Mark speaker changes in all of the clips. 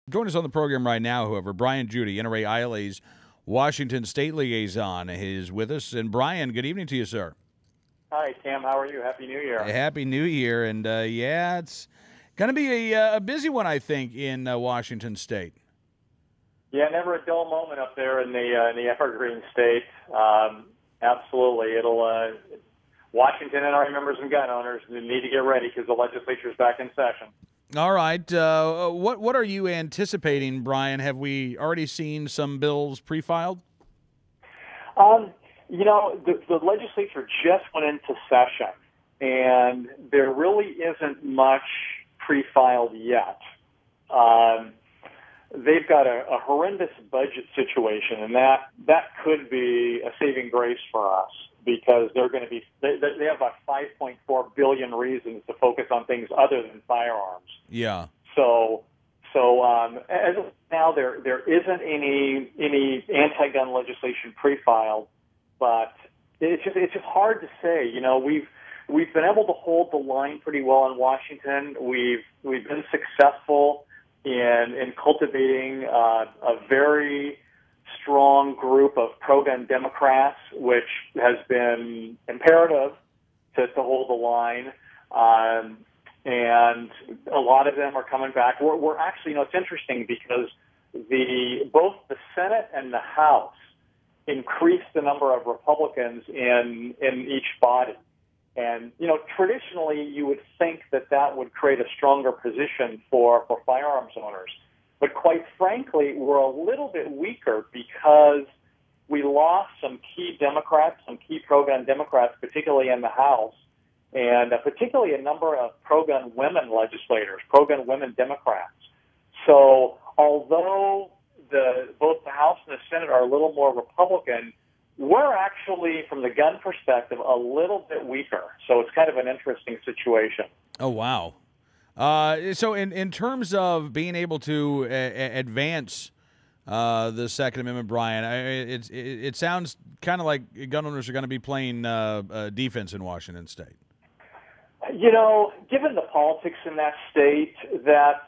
Speaker 1: Join us on the program right now, however. Brian Judy, NRA ILA's Washington State Liaison, is with us. And Brian, good evening to you, sir.
Speaker 2: Hi, Cam. How are you? Happy New Year.
Speaker 1: Happy New Year. And, yeah, it's going to be a busy one, I think, in Washington State.
Speaker 2: Yeah, never a dull moment up there in the Evergreen State. Absolutely. Washington NRA members and gun owners need to get ready because the legislature is back in session.
Speaker 1: All right. What are you anticipating, Brian? Have we already seen some bills pre-filed?
Speaker 2: The legislature just went into session, and there really isn't much pre-filed yet. They've got a horrendous budget situation, and that could be a saving grace for us because they have about 5.4 billion reasons to focus on things other than firearms.
Speaker 1: Yeah.
Speaker 2: So as of now, there isn't any anti-gun legislation pre-filed, but it's just hard to say. You know, we've been able to hold the line pretty well in Washington. We've been successful in cultivating a very strong group of pro-gun Democrats, which has been imperative to hold the line. And a lot of them are coming back. We're actually, it's interesting because both the Senate and the House increased the number of Republicans in each body. And, traditionally you would think that would create a stronger position for firearms owners. But quite frankly, we're a little bit weaker because we lost some key Democrats, some key pro-gun Democrats, particularly in the House, and particularly a number of pro-gun women legislators, pro-gun women Democrats. So although both the House and the Senate are a little more Republican, we're actually, from the gun perspective, a little bit weaker. So it's kind of an interesting situation.
Speaker 1: Oh, wow. So in terms of being able to advance the Second Amendment, Brian, it sounds kind of like gun owners are going to be playing defense in Washington State.
Speaker 2: Given the politics in that state, that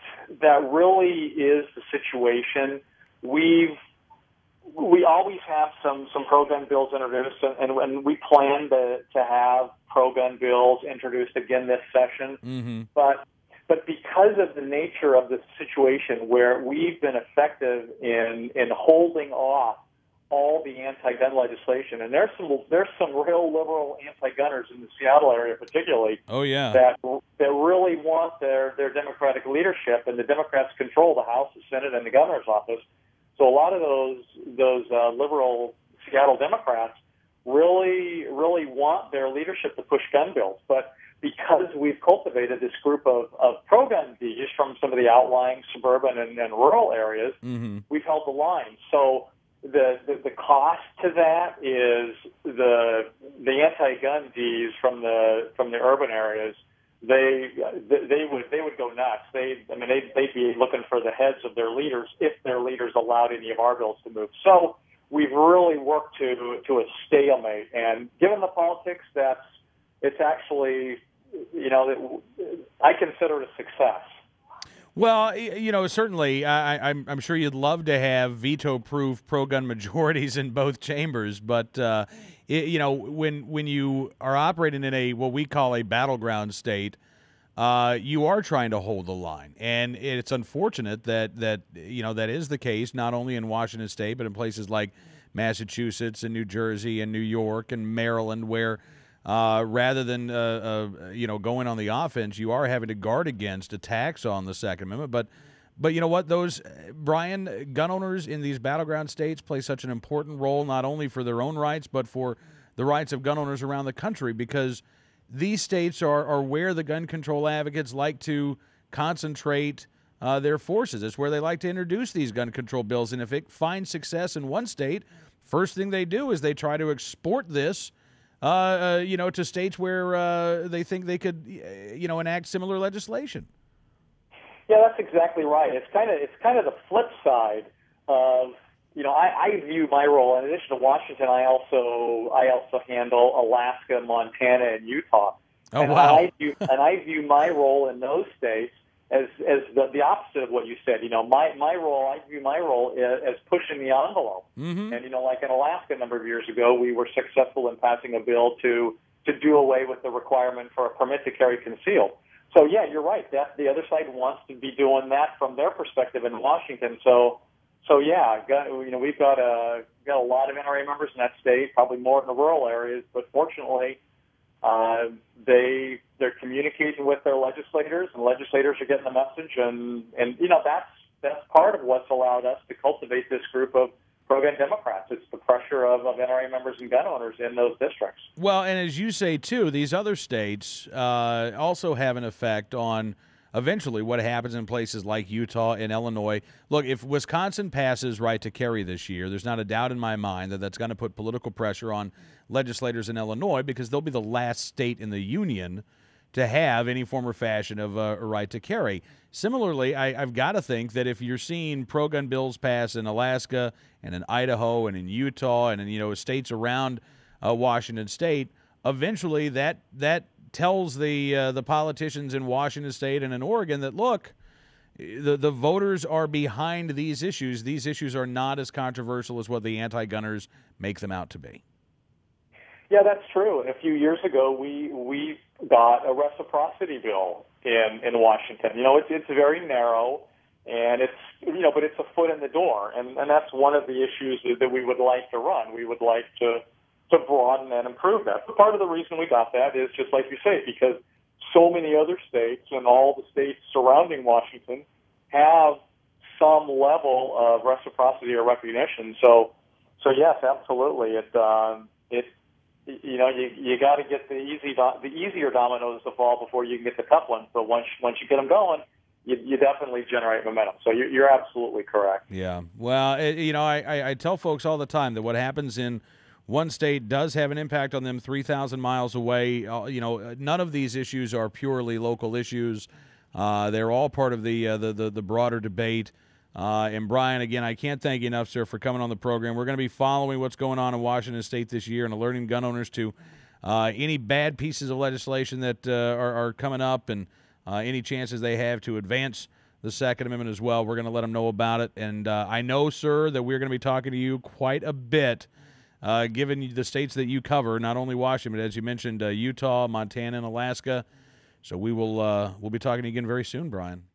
Speaker 2: really is the situation. We always have some pro-gun bills introduced, and we plan to have pro-gun bills introduced again this session.
Speaker 1: Mm-hmm.
Speaker 2: But because of the nature of the situation where we've been effective in holding off all the anti-gun legislation, and there's some real liberal anti-gunners in the Seattle area particularly.
Speaker 1: Oh, yeah.
Speaker 2: that really want their democratic leadership, and the Democrats control the House, the Senate, and the governor's office. So a lot of those liberal Seattle Democrats really want their leadership to push gun bills. But because we've cultivated this group of pro-gun Ds from some of the outlying suburban and rural areas,
Speaker 1: mm-hmm.
Speaker 2: we've held the line. So the cost to that is the anti-gun Ds from the urban areas. They would go nuts. They'd be looking for the heads of their leaders if their leaders allowed any of our bills to move. So we've really worked to a stalemate. And given the politics, it's actually, I consider it a success.
Speaker 1: Well, certainly, I'm sure you'd love to have veto-proof pro-gun majorities in both chambers, but when you are operating in what we call a battleground state, you are trying to hold the line, and it's unfortunate that is the case not only in Washington State but in places like Massachusetts and New Jersey and New York and Maryland, where rather than going on the offense, you are having to guard against attacks on the Second Amendment. But you know what? Brian, gun owners in these battleground states play such an important role, not only for their own rights, but for the rights of gun owners around the country, because these states are where the gun control advocates like to concentrate their forces. It's where they like to introduce these gun control bills. And if it finds success in one state, first thing they do is they try to export this to states where they think they could, enact similar legislation.
Speaker 2: Yeah, that's exactly right. It's kind of the flip side of, I view my role, in addition to Washington, I also handle Alaska, Montana, and Utah.
Speaker 1: Oh,
Speaker 2: and
Speaker 1: wow.
Speaker 2: I view my role in those states the opposite of what you said. My role, I view my role as pushing the envelope.
Speaker 1: Mm-hmm.
Speaker 2: And like in Alaska a number of years ago, we were successful in passing a bill to do away with the requirement for a permit to carry concealed. So yeah, you're right. That the other side wants to be doing that from their perspective in Washington. So yeah, we've got a lot of NRA members in that state, probably more in the rural areas, but fortunately, they're communicating with their legislators, and legislators are getting the message, and that's part of what's allowed us to cultivate this group of pro-gun Democrats. It's the pressure of NRA members and gun owners in those districts.
Speaker 1: Well, and as you say, too, these other states also have an effect on eventually what happens in places like Utah and Illinois. Look, if Wisconsin passes right to carry this year, there's not a doubt in my mind that that's going to put political pressure on legislators in Illinois, because they'll be the last state in the union to have any form or fashion of a right to carry. Similarly, I've got to think that if you're seeing pro-gun bills pass in Alaska and in Idaho and in Utah and in states around Washington State, eventually that tells the politicians in Washington State and in Oregon that, look, the voters are behind these issues. These issues are not as controversial as what the anti-gunners make them out to be.
Speaker 2: Yeah, that's true. And a few years ago, we got a reciprocity bill in Washington. It's very narrow, and but it's a foot in the door, and that's one of the issues that we would like to run. We would like to broaden and improve that. But part of the reason we got that is, just like you say, because so many other states and all the states surrounding Washington have some level of reciprocity or recognition. So yes, absolutely. You got to get the easier dominoes to fall before you can get the tough ones. But once you get them going, you definitely generate momentum. So you're absolutely correct.
Speaker 1: Yeah. Well, I tell folks all the time that what happens in one state does have an impact on them 3,000 miles away. None of these issues are purely local issues. They're all part of the broader debate. And Brian, again, I can't thank you enough, sir, for coming on the program. We're going to be following what's going on in Washington State this year and alerting gun owners to any bad pieces of legislation that are coming up, and any chances they have to advance the Second Amendment as well. We're going to let them know about it. And I know, sir, that we're going to be talking to you quite a bit, given the states that you cover, not only Washington, but as you mentioned, Utah, Montana, and Alaska. So we'll be talking to you again very soon, Brian.